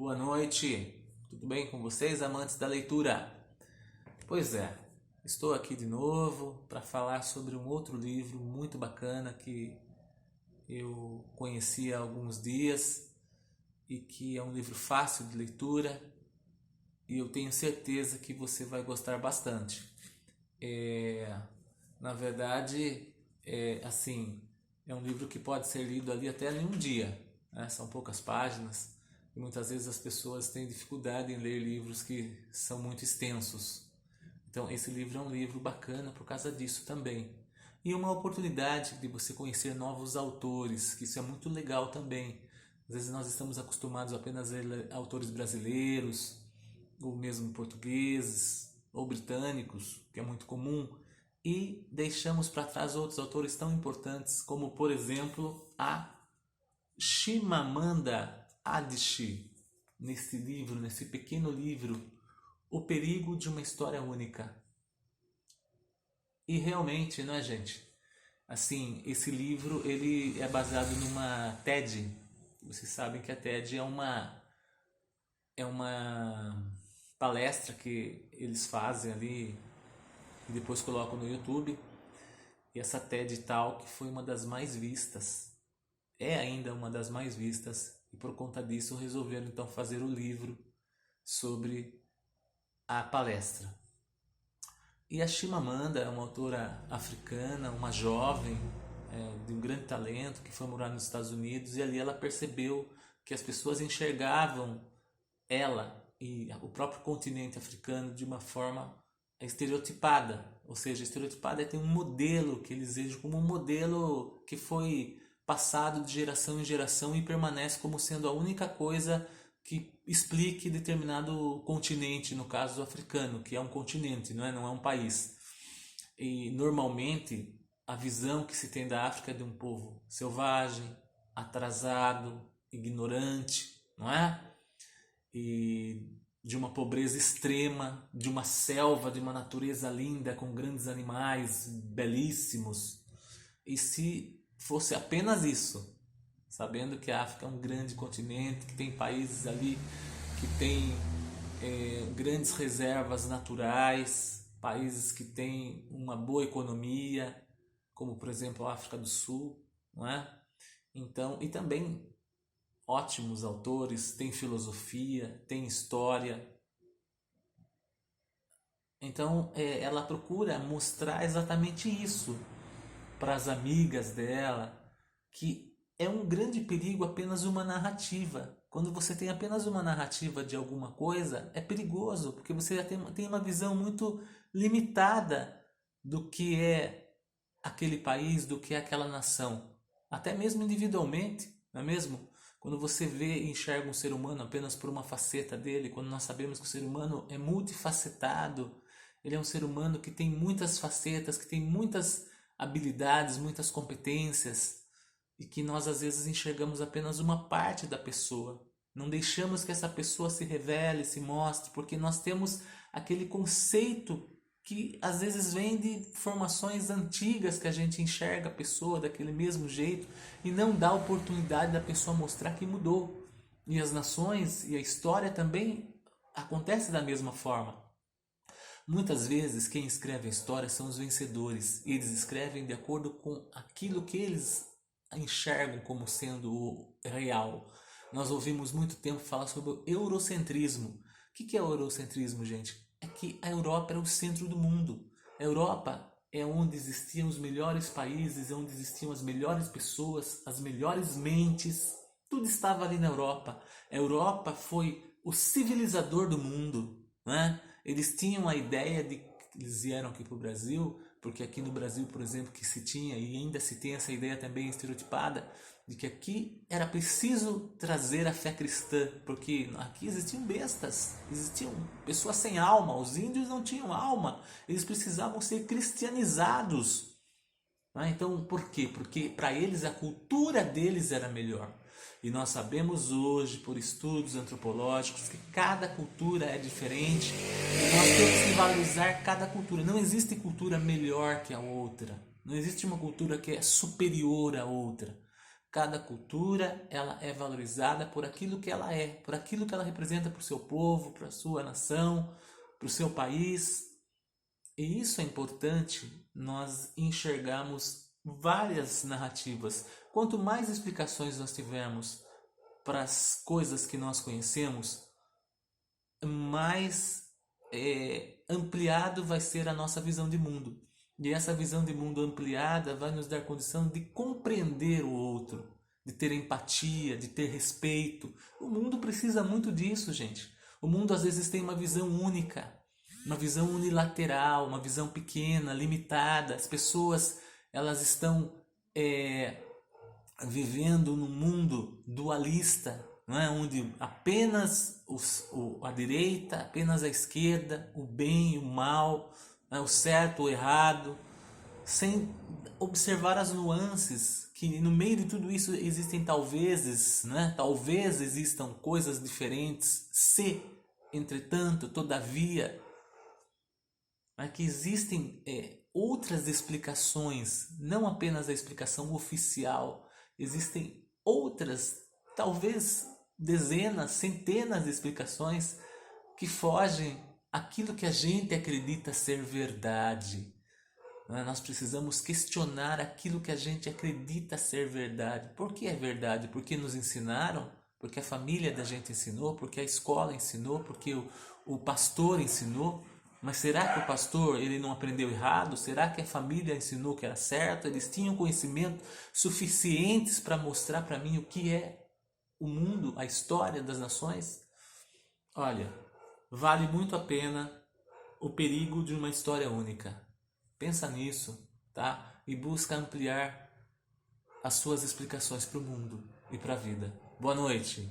Boa noite, tudo bem com vocês, amantes da leitura? Pois é, estou aqui de novo para falar sobre um outro livro muito bacana que eu conheci há alguns dias e que é um livro fácil de leitura e eu tenho certeza que você vai gostar bastante. Na verdade, é um livro que pode ser lido ali até em um dia, né? São poucas páginas. E muitas vezes as pessoas têm dificuldade em ler livros que são muito extensos. Então esse livro é um livro bacana por causa disso também. E uma oportunidade de você conhecer novos autores, que isso é muito legal também. Às vezes nós estamos acostumados apenas a ler autores brasileiros, ou mesmo portugueses, ou britânicos, que é muito comum, e deixamos para trás outros autores tão importantes, como por exemplo a Chimamanda Adichie, nesse pequeno livro, O Perigo de uma História Única. E realmente, não é, gente? Assim, esse livro ele é baseado numa TED. Vocês sabem que a TED é uma palestra que eles fazem ali e depois colocam no YouTube. E essa TED Talk foi uma das mais vistas. É ainda uma das mais vistas e por conta disso resolveram então fazer o livro sobre a palestra. E a Chimamanda é uma autora africana, uma jovem de um grande talento que foi morar nos Estados Unidos e ali ela percebeu que as pessoas enxergavam ela e o próprio continente africano de uma forma estereotipada, ou seja, estereotipada tem um modelo que eles vejam como um modelo que foi passado de geração em geração e permanece como sendo a única coisa que explique determinado continente, no caso africano, que é um continente, não é um país. E normalmente a visão que se tem da África é de um povo selvagem, atrasado, ignorante, não é? E de uma pobreza extrema, de uma selva, de uma natureza linda, com grandes animais belíssimos. E se fosse apenas isso, sabendo que a África é um grande continente, que tem países ali que tem grandes reservas naturais, países que têm uma boa economia, como por exemplo a África do Sul, não é? Então, e também ótimos autores, tem filosofia, tem história. Então ela procura mostrar exatamente isso para as amigas dela, que é um grande perigo apenas uma narrativa. Quando você tem apenas uma narrativa de alguma coisa, é perigoso, porque você já tem uma visão muito limitada do que é aquele país, do que é aquela nação. Até mesmo individualmente, não é mesmo? Quando você vê e enxerga um ser humano apenas por uma faceta dele, quando nós sabemos que o ser humano é multifacetado, ele é um ser humano que tem muitas facetas, que tem muitas habilidades, muitas competências e que nós às vezes enxergamos apenas uma parte da pessoa. Não deixamos que essa pessoa se revele, se mostre, porque nós temos aquele conceito que às vezes vem de formações antigas que a gente enxerga a pessoa daquele mesmo jeito e não dá oportunidade da pessoa mostrar que mudou. E as nações e a história também acontece da mesma forma. Muitas vezes quem escreve a história são os vencedores. Eles escrevem de acordo com aquilo que eles enxergam como sendo o real. Nós ouvimos muito tempo falar sobre o eurocentrismo. O que é o eurocentrismo, gente? É que a Europa era o centro do mundo. A Europa é onde existiam os melhores países, é onde existiam as melhores pessoas, as melhores mentes. Tudo estava ali na Europa. A Europa foi o civilizador do mundo, né? Eles tinham a ideia de que eles vieram aqui para o Brasil, porque aqui no Brasil, por exemplo, que se tinha e ainda se tem essa ideia também estereotipada, de que aqui era preciso trazer a fé cristã, porque aqui existiam bestas, existiam pessoas sem alma, os índios não tinham alma, eles precisavam ser cristianizados. Então, por quê? Porque para eles a cultura deles era melhor. E nós sabemos hoje, por estudos antropológicos, que cada cultura é diferente e nós temos que valorizar cada cultura. Não existe cultura melhor que a outra. Não existe uma cultura que é superior à outra. Cada cultura, ela é valorizada por aquilo que ela é, por aquilo que ela representa para o seu povo, para a sua nação, para o seu país. E isso é importante nós enxergarmos várias narrativas. Quanto mais explicações nós tivermos para as coisas que nós conhecemos, mais ampliado vai ser a nossa visão de mundo. E essa visão de mundo ampliada vai nos dar condição de compreender o outro, de ter empatia, de ter respeito. O mundo precisa muito disso, gente. O mundo às vezes tem uma visão única, uma visão unilateral, uma visão pequena, limitada. As pessoas, elas estão vivendo num mundo dualista, não é? Onde apenas a direita, apenas a esquerda, o bem e o mal, né? O certo, o errado, sem observar as nuances, que no meio de tudo isso existem talvezes, né? Talvez existam coisas diferentes, se, entretanto, todavia, mas que existem outras explicações, não apenas a explicação oficial, existem outras, talvez dezenas, centenas de explicações que fogem àquilo que a gente acredita ser verdade. Nós precisamos questionar aquilo que a gente acredita ser verdade. Por que é verdade? Porque nos ensinaram? Porque a família da gente ensinou? Porque a escola ensinou? Porque o pastor ensinou? Mas será que o pastor ele não aprendeu errado? Será que a família ensinou que era certo? Eles tinham conhecimento suficientes para mostrar para mim o que é o mundo, a história das nações? Olha, vale muito a pena o perigo de uma história única. Pensa nisso, tá? E busca ampliar as suas explicações para o mundo e para a vida. Boa noite.